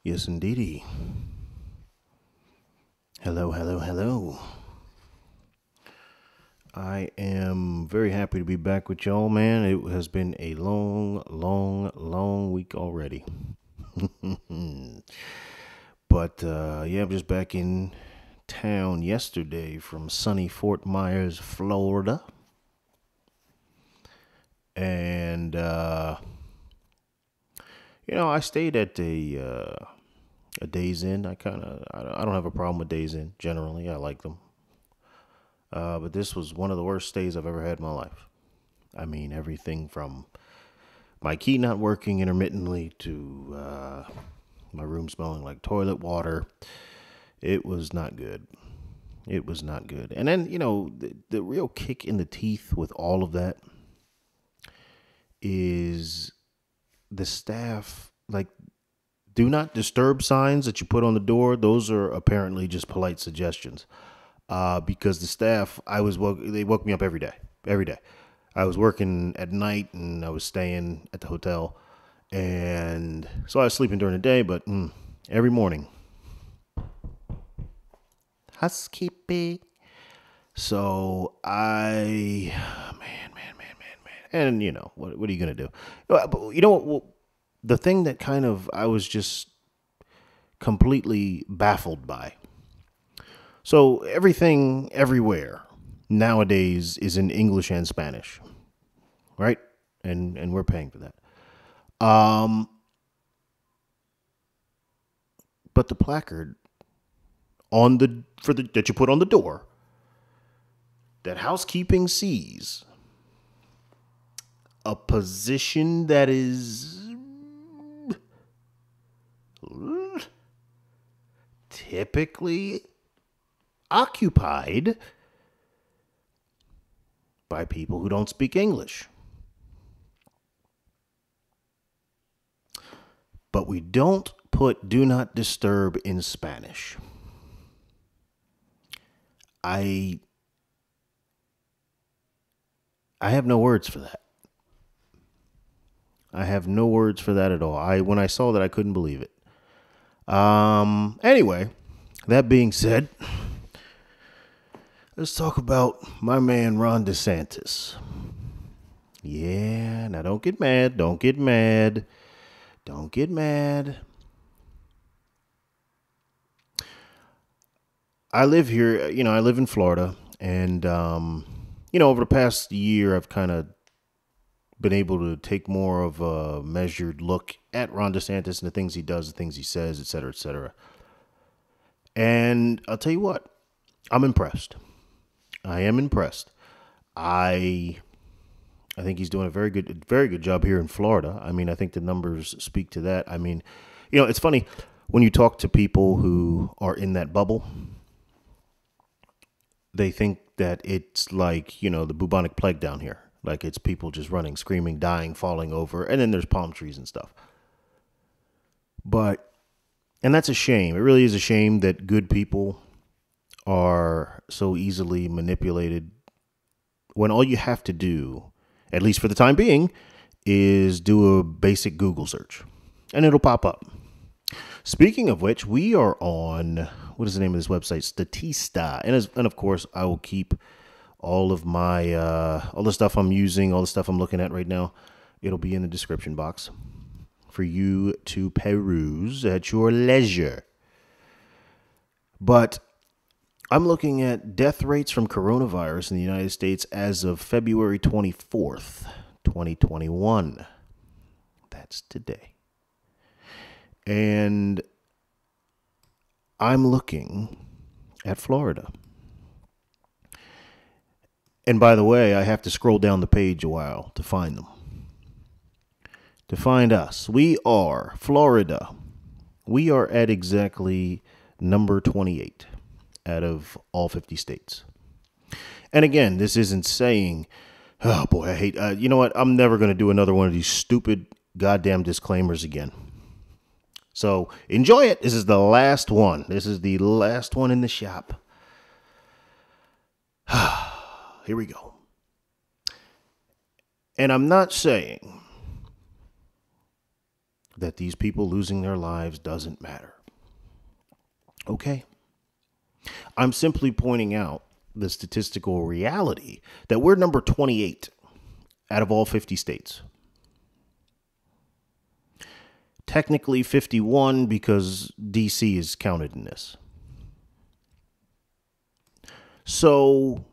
Yes, indeedy. Hello, hello, hello. I am very happy to be back with y'all, man. It has been a long week already. But yeah, I'm just back in town yesterday from sunny Fort Myers, Florida. And I stayed at a Days Inn. I don't have a problem with Days Inn generally. I like them. But this was one of the worst stays I've ever had in my life. I mean, everything from my key not working intermittently to my room smelling like toilet water. It was not good. It was not good. And then, the real kick in the teeth with all of that is the staff, like, do not disturb signs that you put on the door. Those are apparently just polite suggestions. Because the staff, they woke me up every day, every day. I was working at night and I was staying at the hotel, and so I was sleeping during the day. But every morning, housekeeping. So man, and what are you gonna do? You know what? Well, the thing that kind of I was just completely baffled by. So everything everywhere nowadays is in English and Spanish, right? And we're paying for that. Um, but the placard on the for the that you put on the door that housekeeping sees a position that is typically occupied by people who don't speak English. But we don't put do not disturb in Spanish. I have no words for that. I have no words for that at all. When I saw that, I couldn't believe it. Anyway, that being said, let's talk about my man Ron DeSantis. Yeah, now don't get mad. Don't get mad. Don't get mad. I live here, I live in Florida, and over the past year, I've kind of been able to take more of a measured look at Ron DeSantis and the things he does, the things he says, et cetera, et cetera. And I'll tell you what, I'm impressed. I am impressed. I think he's doing a very good job here in Florida. I mean, I think the numbers speak to that. I mean, it's funny when you talk to people who are in that bubble. They think that it's like, the bubonic plague down here. Like it's people just running, screaming, dying, falling over. And then there's palm trees and stuff. And that's a shame. It really is a shame that good people are so easily manipulated when all you have to do, at least for the time being, is do a basic Google search and it'll pop up. Speaking of which, we are on, what is the name of this website? Statista. And of course, I will keep all of my, all the stuff I'm using, all the stuff I'm looking at right now. It'll be in the description box for you to peruse at your leisure. But I'm looking at death rates from coronavirus in the United States as of February 24th, 2021. That's today. And I'm looking at Florida. And by the way, I have to scroll down the page a while to find them. To find us. We are Florida. We are at exactly number 28 out of all 50 states. And again, this isn't saying, oh boy, I hate, you know what? I'm never going to do another one of these stupid goddamn disclaimers again. So enjoy it. This is the last one. This is the last one in the shop. Here we go. And I'm not saying that these people losing their lives doesn't matter. Okay. I'm simply pointing out the statistical reality that we're number 28 out of all 50 states. Technically 51 because DC is counted in this. So,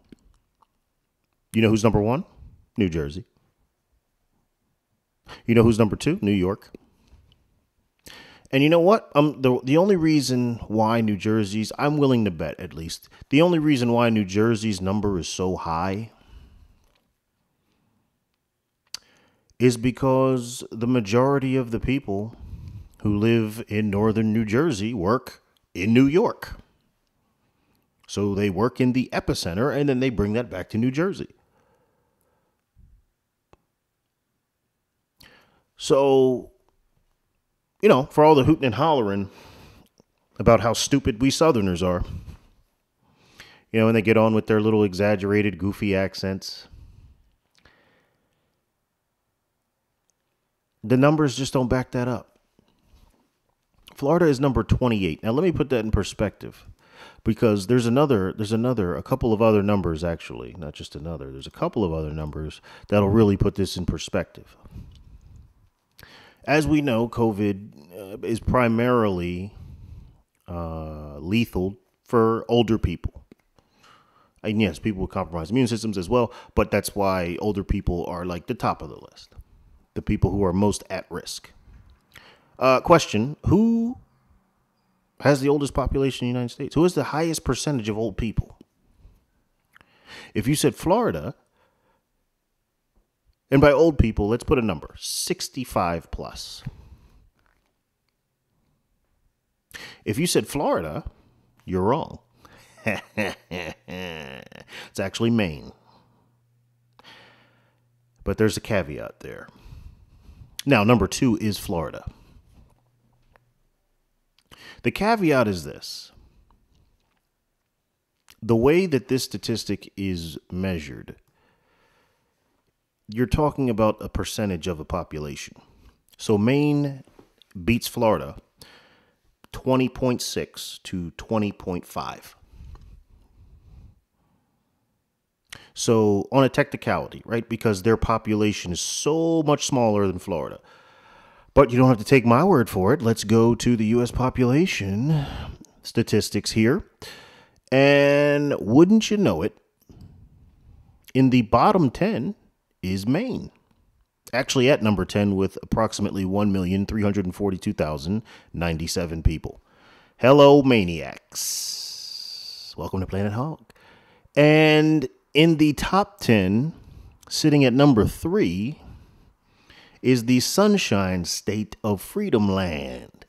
you know who's number one? New Jersey. You know who's number two? New York. And you know what? The only reason why New Jersey's, I'm willing to bet at least, the only reason why New Jersey's number is so high is because the majority of the people who live in northern New Jersey work in New York. So they work in the epicenter and then they bring that back to New Jersey. So, you know, for all the hooting and hollering about how stupid we Southerners are, you know, and they get on with their little exaggerated, goofy accents, the numbers just don't back that up. Florida is number 28. Now, let me put that in perspective because there's a couple of other numbers, actually, not just another. There's a couple of other numbers that'll really put this in perspective. As we know, COVID is primarily lethal for older people. And yes, people with compromised immune systems as well, but that's why older people are like the top of the list. The people who are most at risk. Question, who has the oldest population in the United States? Who has the highest percentage of old people? If you said Florida, and by old people, let's put a number, 65 plus. If you said Florida, you're wrong. It's actually Maine. But there's a caveat there. Now, number 2 is Florida. The caveat is this. The way that this statistic is measured, you're talking about a percentage of a population. So Maine beats Florida 20.6 to 20.5. So on a technicality, right? Because their population is so much smaller than Florida. But you don't have to take my word for it. Let's go to the U.S. population statistics here. And wouldn't you know it, in the bottom 10 is Maine. Actually at number 10 with approximately 1,342,097 people. Hello, maniacs. Welcome to Planet Hog. And in the top 10, sitting at number 3, is the Sunshine State of Freedom Land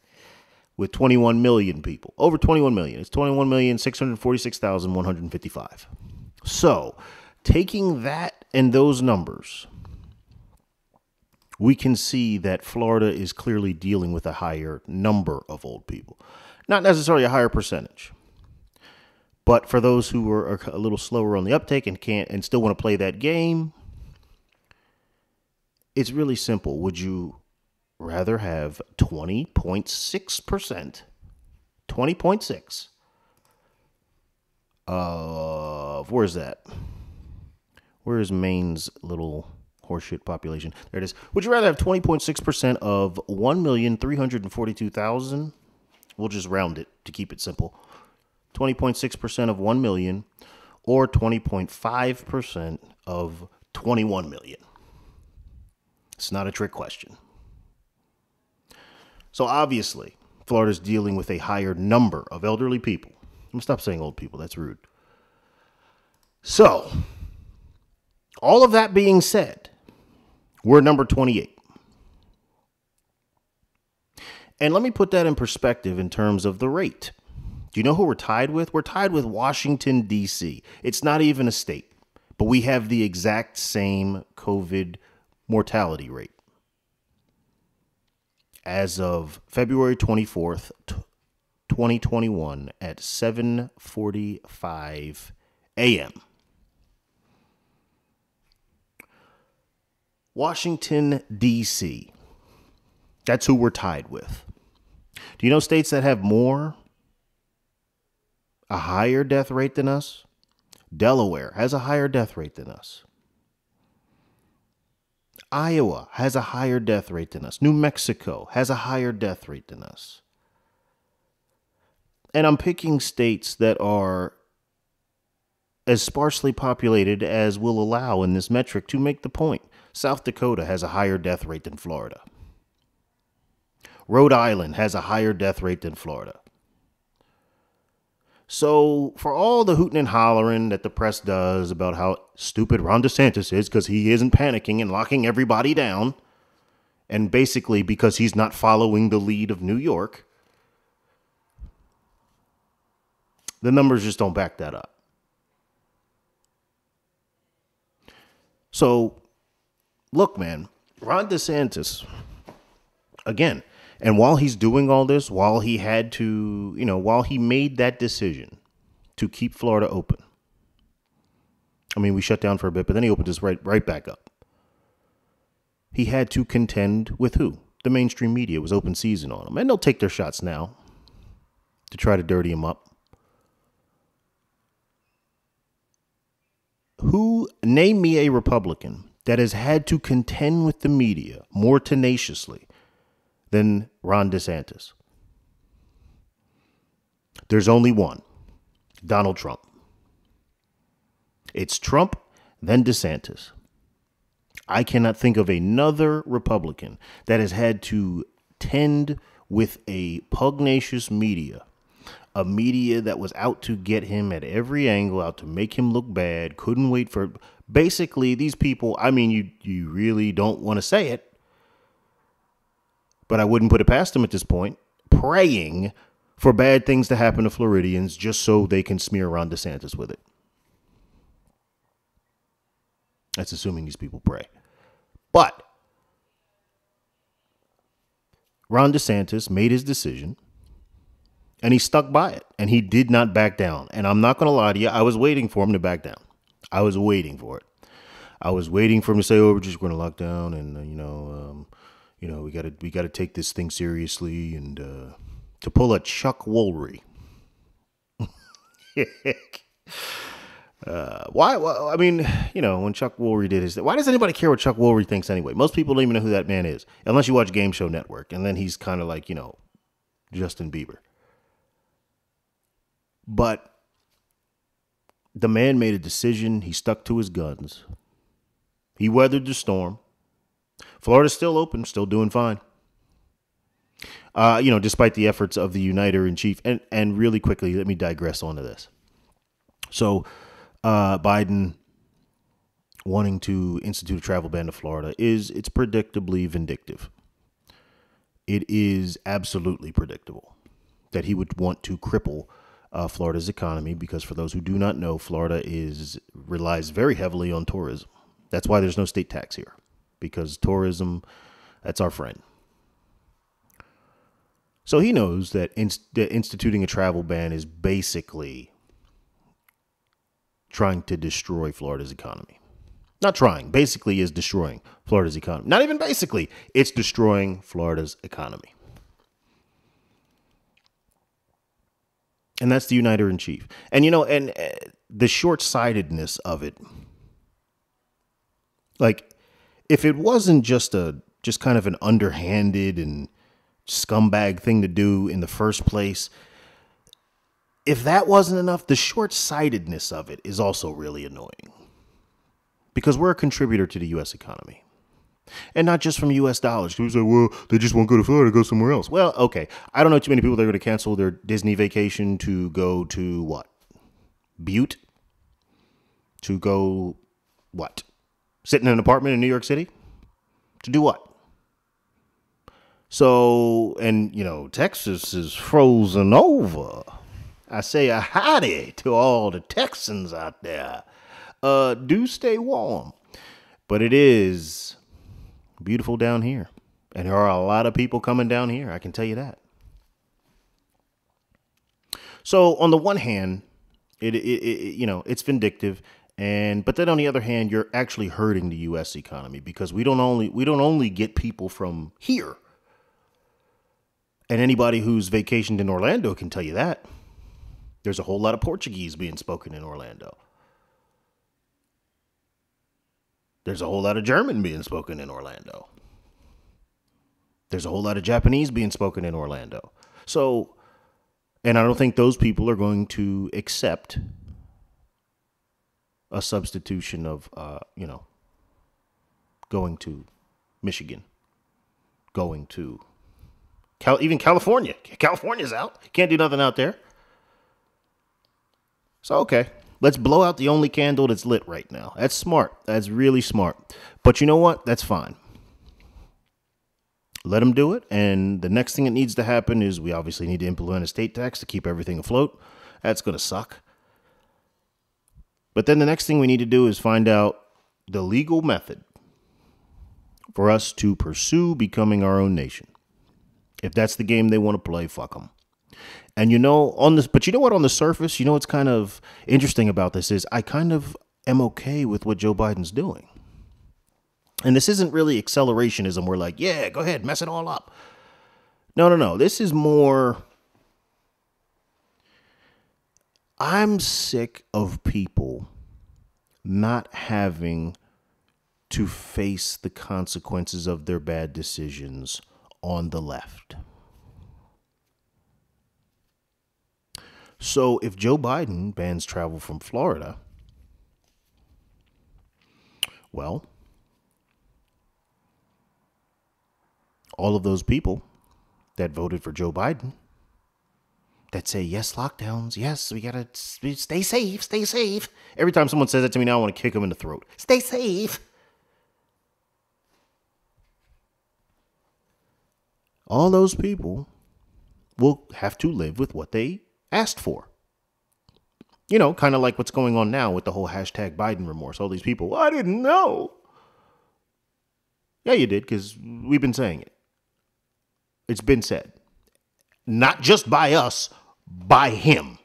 with 21 million people. Over 21 million. It's 21,646,155. So, taking that and those numbers, we can see that Florida is clearly dealing with a higher number of old people. Not necessarily a higher percentage. But for those who are a little slower on the uptake and can't and still want to play that game, it's really simple. Would you rather have 20.6%, 20.6 of, where's that? Where is Maine's little horseshit population? There it is. Would you rather have 20.6% of 1,342,000? We'll just round it to keep it simple. 20.6% of 1 million or 20.5% of 21 million. It's not a trick question. So obviously, Florida's dealing with a higher number of elderly people. I'm going to stop saying old people. That's rude. So, all of that being said, we're number 28. And let me put that in perspective in terms of the rate. Do you know who we're tied with? We're tied with Washington, D.C. It's not even a state, but we have the exact same COVID mortality rate. As of February 24th, 2021 at 7:45 a.m. Washington, D.C. That's who we're tied with. Do you know states that have a higher death rate than us? Delaware has a higher death rate than us. Iowa has a higher death rate than us. New Mexico has a higher death rate than us. And I'm picking states that are as sparsely populated as will allow in this metric to make the point. South Dakota has a higher death rate than Florida. Rhode Island has a higher death rate than Florida. So for all the hooting and hollering that the press does about how stupid Ron DeSantis is because he isn't panicking and locking everybody down, and basically because he's not following the lead of New York, the numbers just don't back that up. So, look, man, Ron DeSantis, again, and while he's doing all this, while he had to, while he made that decision to keep Florida open, I mean, we shut down for a bit, but then he opened us right back up. He had to contend with who? The mainstream media. It was open season on him. And they'll take their shots now to try to dirty him up. Name me a Republican that has had to contend with the media more tenaciously than Ron DeSantis? There's only one. Donald Trump. It's Trump, then DeSantis. I cannot think of another Republican that has had to tend with a pugnacious media, a media that was out to get him at every angle, out to make him look bad, couldn't wait for... Basically, these people, I mean, you really don't want to say it, but I wouldn't put it past them at this point, praying for bad things to happen to Floridians just so they can smear Ron DeSantis with it. That's assuming these people pray. But Ron DeSantis made his decision, and he stuck by it, and he did not back down. And I'm not going to lie to you, I was waiting for him to back down. I was waiting for it. I was waiting for him to say, "Oh, we're just going to lock down, and we got to take this thing seriously," and to pull a Chuck Woolery. Why? Well, I mean, when Chuck Woolery did his, why does anybody care what Chuck Woolery thinks anyway? Most people don't even know who that man is, unless you watch Game Show Network, and then he's kind of like, Justin Bieber. But the man made a decision. He stuck to his guns. He weathered the storm. Florida's still open, still doing fine. Despite the efforts of the uniter-in-chief. And really quickly, let me digress onto this. So, Biden wanting to institute a travel ban to Florida it's predictably vindictive. It is absolutely predictable that he would want to cripple Florida's economy, because for those who do not know, Florida relies very heavily on tourism. That's why there's no state tax here, because tourism, that's our friend. So he knows that instituting a travel ban is basically trying to destroy Florida's economy. Not trying, basically is destroying Florida's economy. Not even basically, it's destroying Florida's economy. And that's the uniter-in-chief. And, the short-sightedness of it, like, if it wasn't just kind of an underhanded and scumbag thing to do in the first place, if that wasn't enough, the short-sightedness of it is also really annoying. Because we're a contributor to the U.S. economy. And not just from U.S. dollars. People say, well, they just won't go to Florida, go somewhere else. Well, okay. I don't know too many people that are going to cancel their Disney vacation to go to what? Butte? To go what? Sit in an apartment in New York City? To do what? So, and, Texas is frozen over. I say a howdy to all the Texans out there. Do stay warm. But it is beautiful down here. And there are a lot of people coming down here. I can tell you that. So on the one hand, it's vindictive. But then on the other hand, you're actually hurting the U.S. economy, because we don't only get people from here. And anybody who's vacationed in Orlando can tell you that. There's a whole lot of Portuguese being spoken in Orlando. There's a whole lot of German being spoken in Orlando. There's a whole lot of Japanese being spoken in Orlando. So, and I don't think those people are going to accept a substitution of, going to Michigan, going to even California. California's out. Can't do nothing out there. So, okay, let's blow out the only candle that's lit right now. That's smart. That's really smart. But you know what? That's fine. Let them do it. And the next thing that needs to happen is we obviously need to implement a state tax to keep everything afloat. That's going to suck. But then the next thing we need to do is find out the legal method for us to pursue becoming our own nation. If that's the game they want to play, fuck them. And but you know what, on the surface, what's kind of interesting about this is I kind of am okay with what Joe Biden's doing. And this isn't really accelerationism. We're like, yeah, go ahead, mess it all up. No. This is more, I'm sick of people not having to face the consequences of their bad decisions on the left. So if Joe Biden bans travel from Florida, well, all of those people that voted for Joe Biden, that say, yes, lockdowns, yes, we got to stay safe, stay safe. Every time someone says that to me now, I want to kick them in the throat. Stay safe. All those people will have to live with what they asked for. Kind of like what's going on now with the whole hashtag Biden remorse. All these people, I didn't know. Yeah, you did, because we've been saying it. It's been said. Not just by us, by him.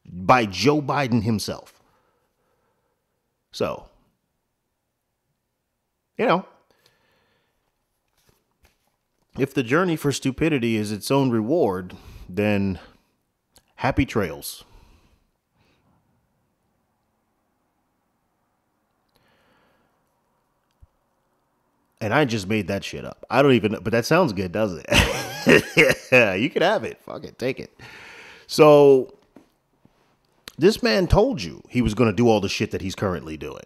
By Joe Biden himself. So, if the journey for stupidity is its own reward, then happy trails. And I just made that shit up. I don't even know, but that sounds good, doesn't it? Yeah, you can have it. Fuck it, take it. So, this man told you he was going to do all the shit that he's currently doing.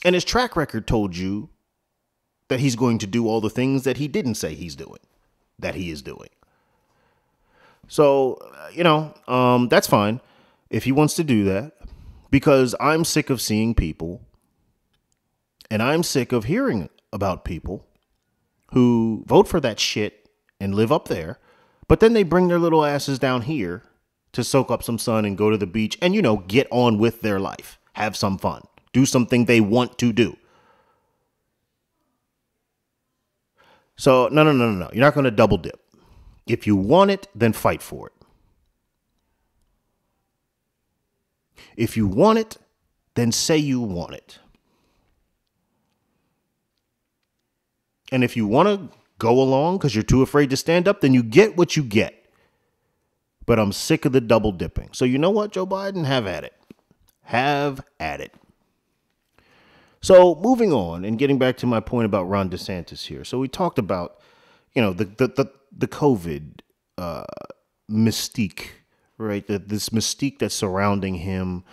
And his track record told you that he's going to do all the things that he didn't say he's doing, that he is doing. So, that's fine if he wants to do that, because I'm sick of seeing people, and I'm sick of hearing about people who vote for that shit and live up there, but then they bring their little asses down here to soak up some sun and go to the beach and, get on with their life, have some fun, do something they want to do. So, no. You're not going to double dip. If you want it, then fight for it. If you want it, then say you want it. And if you want to go along because you're too afraid to stand up, then you get what you get. But I'm sick of the double dipping. So you know what, Joe Biden? Have at it. Have at it. So moving on and getting back to my point about Ron DeSantis here. So we talked about, the COVID mystique, right? This mystique that's surrounding him.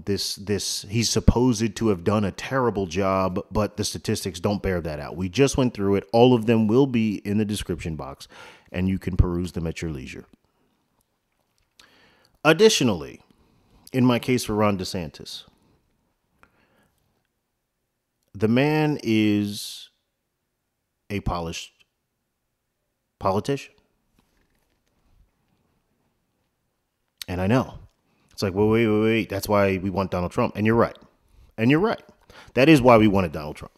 He's supposed to have done a terrible job, but the statistics don't bear that out. We just went through it. All of them will be in the description box, and you can peruse them at your leisure. Additionally, in my case for Ron DeSantis, the man is a polished politician. And I know. It's like, well, wait. That's why we want Donald Trump. And you're right. That is why we wanted Donald Trump.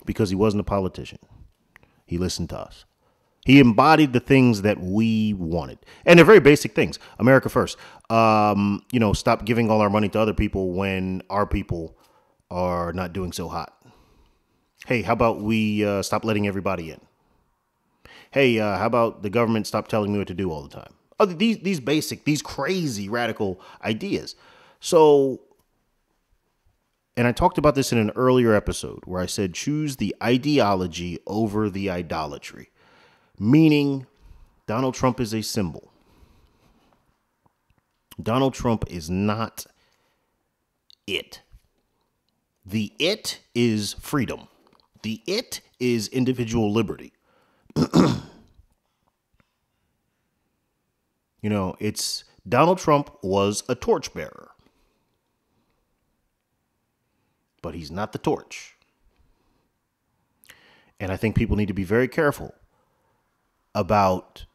Because he wasn't a politician. He listened to us. He embodied the things that we wanted. And they're very basic things. America first. Stop giving all our money to other people when our people are not doing so hot. Hey, how about we stop letting everybody in? hey, how about the government stop telling me what to do all the time? Oh, these crazy radical ideas. So, and I talked about this in an earlier episode where I said choose the ideology over the idolatry, meaning Donald Trump is a symbol. Donald Trump is not it. The it is freedom. The it is individual liberty. It's Donald Trump was a torchbearer, but he's not the torch. And I think people need to be very careful about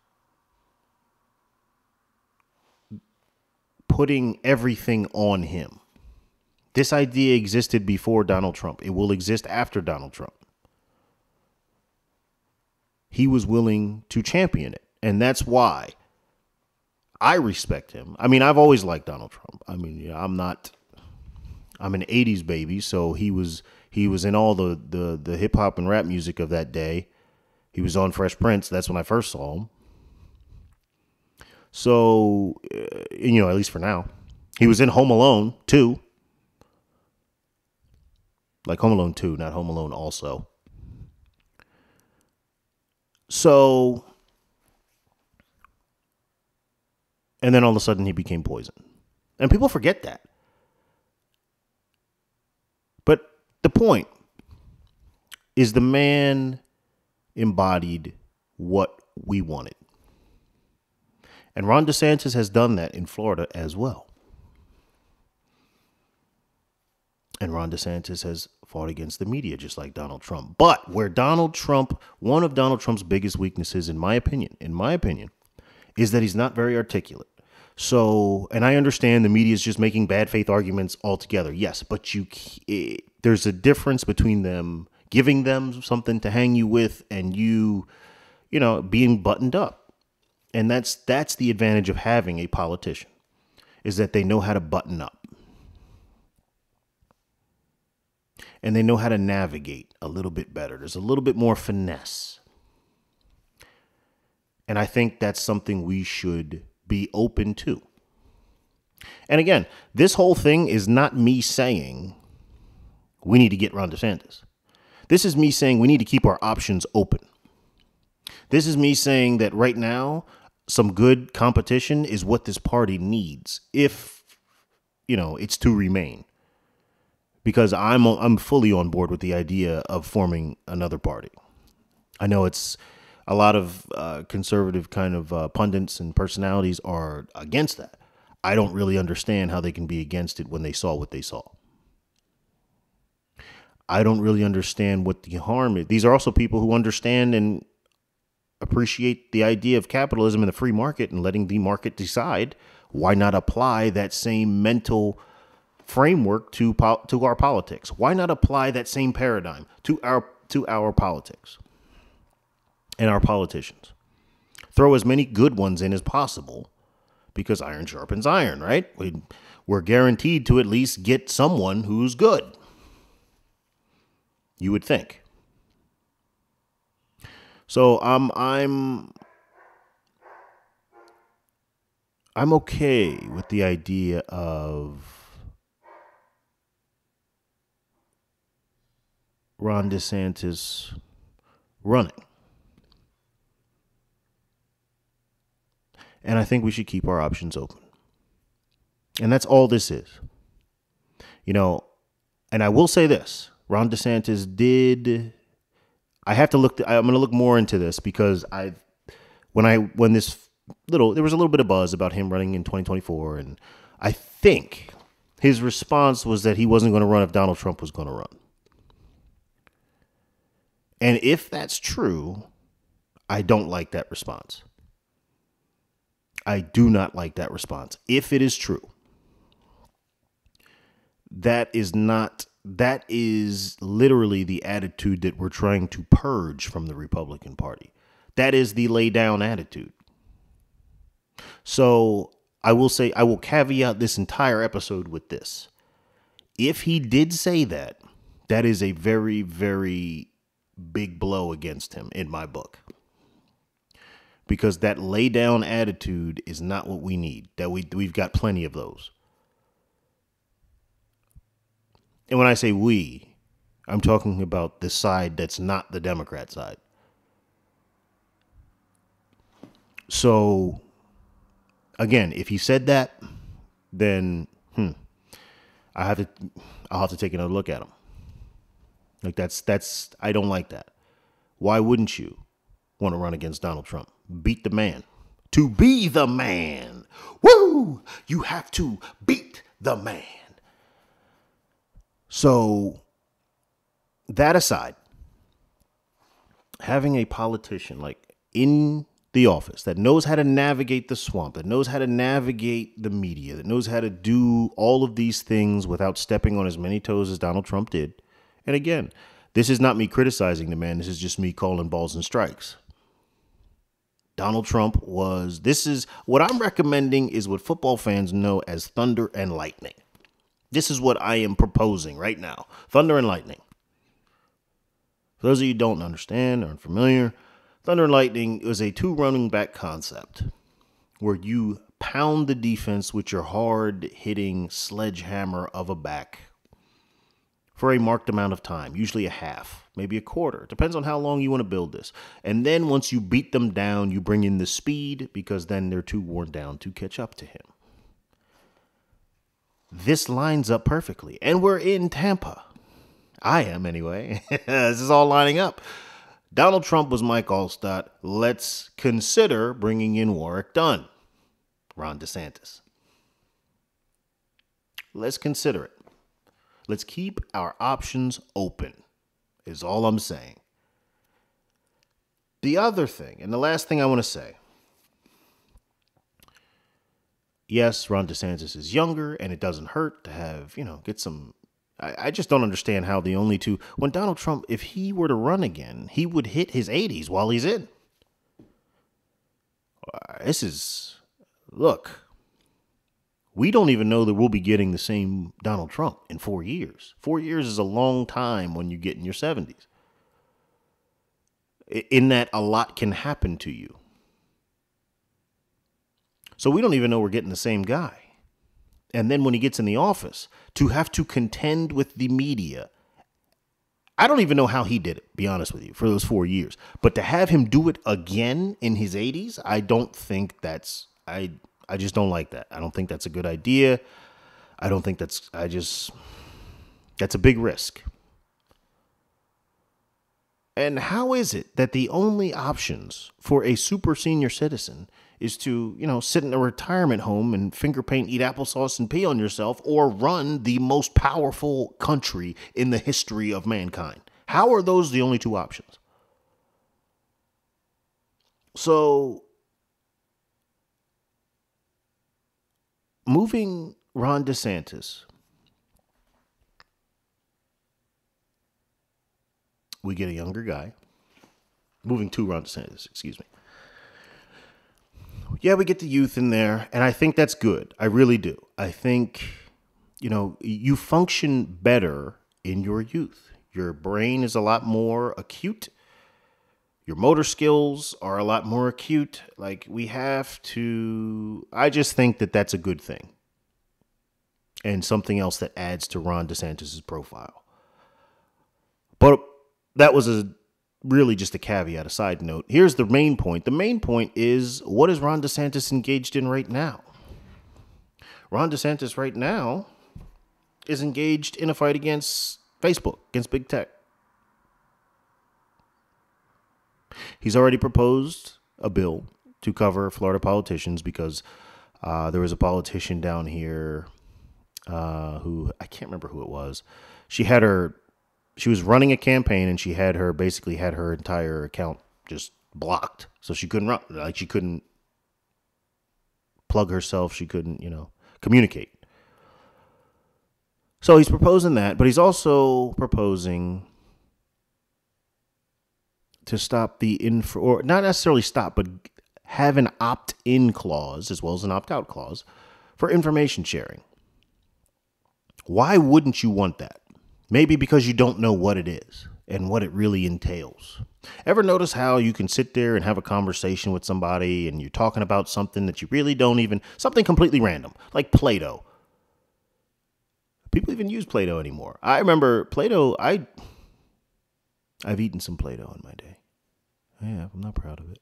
putting everything on him. This idea existed before Donald Trump. It will exist after Donald Trump. He was willing to champion it. And that's why I respect him. I mean, I've always liked Donald Trump. I mean, I'm an 80s baby. So he was in all the hip hop and rap music of that day. He was on Fresh Prince. That's when I first saw him. So, at least for now, he was in Home Alone 2. Like Home Alone 2, not Home Alone also. So, and then all of a sudden he became poison. And people forget that. But the point is the man embodied what we wanted. And Ron DeSantis has done that in Florida as well. And Ron DeSantis has fought against the media just like Donald Trump. But where one of Donald Trump's biggest weaknesses, in my opinion, is that he's not very articulate. So, and I understand the media is just making bad faith arguments altogether. Yes, but there's a difference between them giving them something to hang you with and being buttoned up. And that's the advantage of having a politician, is that they know how to button up. And they know how to navigate a little bit better. There's a little bit more finesse. And I think that's something we should be open to. And again, this whole thing is not me saying we need to get Ron DeSantis. This is me saying we need to keep our options open. This is me saying that right now, some good competition is what this party needs if, it's to remain. Because I'm fully on board with the idea of forming another party. I know it's a lot of conservative kind of pundits and personalities are against that. I don't really understand how they can be against it when they saw what they saw. I don't really understand what the harm is. These are also people who understand and appreciate the idea of capitalism and the free market and letting the market decide. Why not apply that same mental framework to our politics? Why not apply that same paradigm to our politics and our politicians? Throw as many good ones in as possible, because iron sharpens iron, right? We're guaranteed to at least get someone who's good, you would think. So I'm okay with the idea of Ron DeSantis running. And I think we should keep our options open. And that's all this is. And I will say this, Ron DeSantis did, I have to I'm going to look more into this because there was a little bit of buzz about him running in 2024. And I think his response was that he wasn't going to run if Donald Trump was going to run. And if that's true, I don't like that response. I do not like that response. If it is true, that is literally the attitude that we're trying to purge from the Republican Party. That is the lay down attitude. So I will caveat this entire episode with this. If he did say that, that is a very, very big blow against him in my book. because that lay down attitude is not what we need. We've got plenty of those. And when I say we, I'm talking about the side that's not the Democrat side. So, again, if he said that, then I'll have to take another look at him. Like that's I don't like that. Why wouldn't you want to run against Donald Trump? Beat the man. To be the man. Woo! You have to beat the man. So, that aside, having a politician like in the office that knows how to navigate the swamp, that knows how to navigate the media, that knows how to do all of these things without stepping on as many toes as Donald Trump did. And again, this is not me criticizing the man. This is just me calling balls and strikes. Donald Trump this is what I'm recommending is what football fans know as thunder and lightning. This is what I am proposing right now. Thunder and lightning. For those of you who don't understand or aren't familiar, thunder and lightning is a 2 running back concept where you pound the defense with your hard hitting sledgehammer of a back for a marked amount of time, usually a half, maybe a quarter. Depends on how long you want to build this. And then once you beat them down, you bring in the speed because then they're too worn down to catch up to him. This lines up perfectly. And we're in Tampa. I am anyway. This is all lining up. Donald Trump was Mike Allstott. Let's consider bringing in Warwick Dunn, Ron DeSantis. Let's consider it. Let's keep our options open, is all I'm saying. The other thing, and the last thing I want to say, yes, Ron DeSantis is younger, and it doesn't hurt to have, get some. I just don't understand how the only two, when Donald Trump, if he were to run again, he would hit his 80s while he's in. Look, we don't even know that we'll be getting the same Donald Trump in 4 years. 4 years is a long time when you get in your 70s. In that, a lot can happen to you. So we don't even know we're getting the same guy. And then when he gets in the office, to have to contend with the media, I don't even know how he did it, be honest with you, for those 4 years. But to have him do it again in his 80s, I don't think that's, I just don't like that. I don't think that's a good idea. I don't think that's a big risk. And how is it that the only options for a super senior citizen is to, sit in a retirement home and finger paint, eat applesauce, and pee on yourself, or run the most powerful country in the history of mankind? How are those the only two options? So, moving Ron DeSantis, we get a younger guy. Moving to Ron DeSantis, excuse me. Yeah, we get the youth in there, and I think that's good. I really do. I think, you function better in your youth. Your brain is a lot more acute. Your motor skills are a lot more acute. I just think that that's a good thing. And something else that adds to Ron DeSantis' profile. But that was really just a caveat, a side note. Here's the main point. The main point is, what is Ron DeSantis engaged in right now? Ron DeSantis right now is engaged in a fight against Facebook, against big tech. He's already proposed a bill to cover Florida politicians because there was a politician down here who, I can't remember who it was. She was running a campaign and she had her entire account just blocked. So she couldn't run. She couldn't plug herself. She couldn't, communicate. So he's proposing that, but he's also proposing to stop or not necessarily stop, but have an opt-in clause as well as an opt-out clause for information sharing. Why wouldn't you want that? Maybe because you don't know what it is. and what it really entails. Ever notice how you can sit there and have a conversation with somebody and you're talking about something that you really don't even, something completely random, like Play-Doh. People even use Play-Doh anymore. I remember Play-Doh, I've eaten some Play-Doh in my day. Yeah, I'm not proud of it.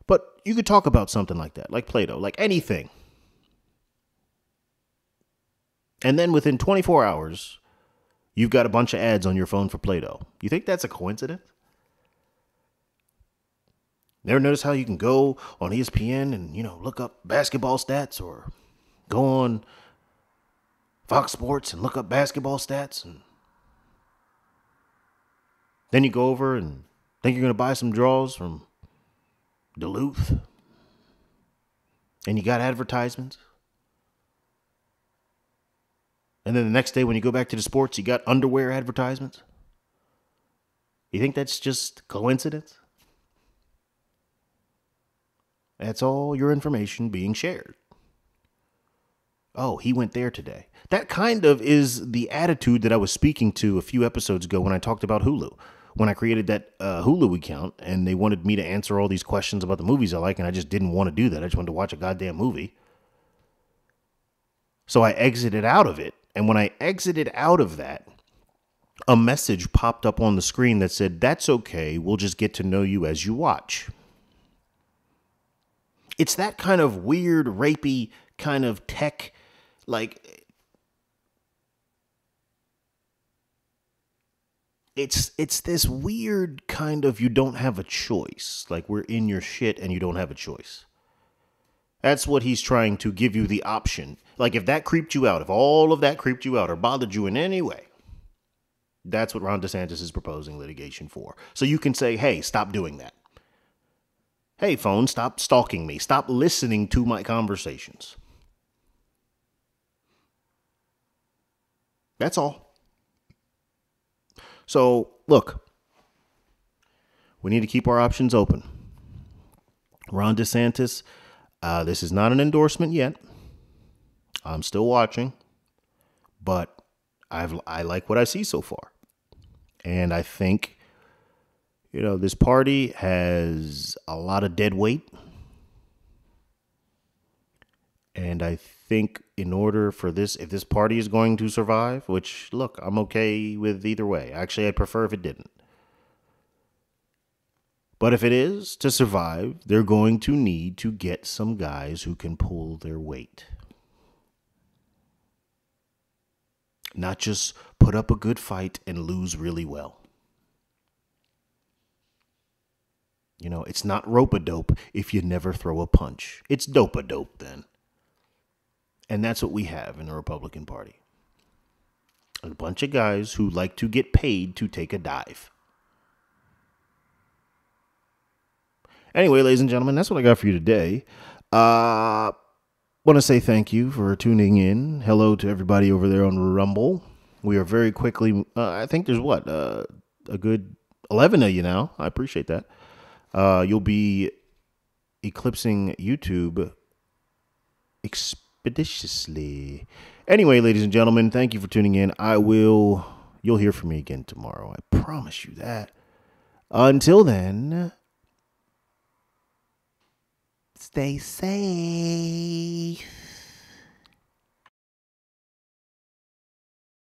But you could talk about something like that, like Play-Doh, like anything. And then within 24 hours, you've got a bunch of ads on your phone for Play-Doh. You think that's a coincidence? Never notice how you can go on ESPN and, look up basketball stats, or go on Fox Sports and look up basketball stats, and then you go over and think you're going to buy some draws from Duluth, and you got advertisements. And then the next day when you go back to the sports, you got underwear advertisements. You think that's just coincidence? That's all your information being shared. Oh, he went there today. That kind of is the attitude that I was speaking to a few episodes ago when I talked about Hulu. When I created that Hulu account and they wanted me to answer all these questions about the movies I like, and I just didn't want to do that. I just wanted to watch a goddamn movie. So I exited out of it. And when I exited out of that, a message popped up on the screen that said, "That's okay. We'll just get to know you as you watch." It's that kind of weird, rapey kind of tech, like, it's this weird kind of, you don't have a choice. Like, we're in your shit and you don't have a choice. That's what he's trying to give you, the option. Like, if that creeped you out, if all of that creeped you out or bothered you in any way, that's what Ron DeSantis is proposing litigation for. So you can say, hey, stop doing that. Hey, phone, stop stalking me. Stop listening to my conversations. That's all. So, look, we need to keep our options open. Ron DeSantis, this is not an endorsement yet. I'm still watching, but I like what I see so far. And I think, this party has a lot of dead weight. And I think in order for this, if this party is going to survive, which, look, I'm okay with either way. Actually, I'd prefer if it didn't. But if it is to survive, they're going to need to get some guys who can pull their weight. Not just put up a good fight and lose really well. It's not rope-a-dope if you never throw a punch. It's dope-a-dope then. And that's what we have in the Republican Party. A bunch of guys who like to get paid to take a dive. Anyway, ladies and gentlemen, that's what I got for you today. Want to say thank you for tuning in. Hello to everybody over there on Rumble. We are very quickly, I think there's a good 11 of you now. I appreciate that. You'll be eclipsing YouTube expeditiously. Anyway, ladies and gentlemen, thank you for tuning in. You'll hear from me again tomorrow. I promise you that. Until then, stay safe.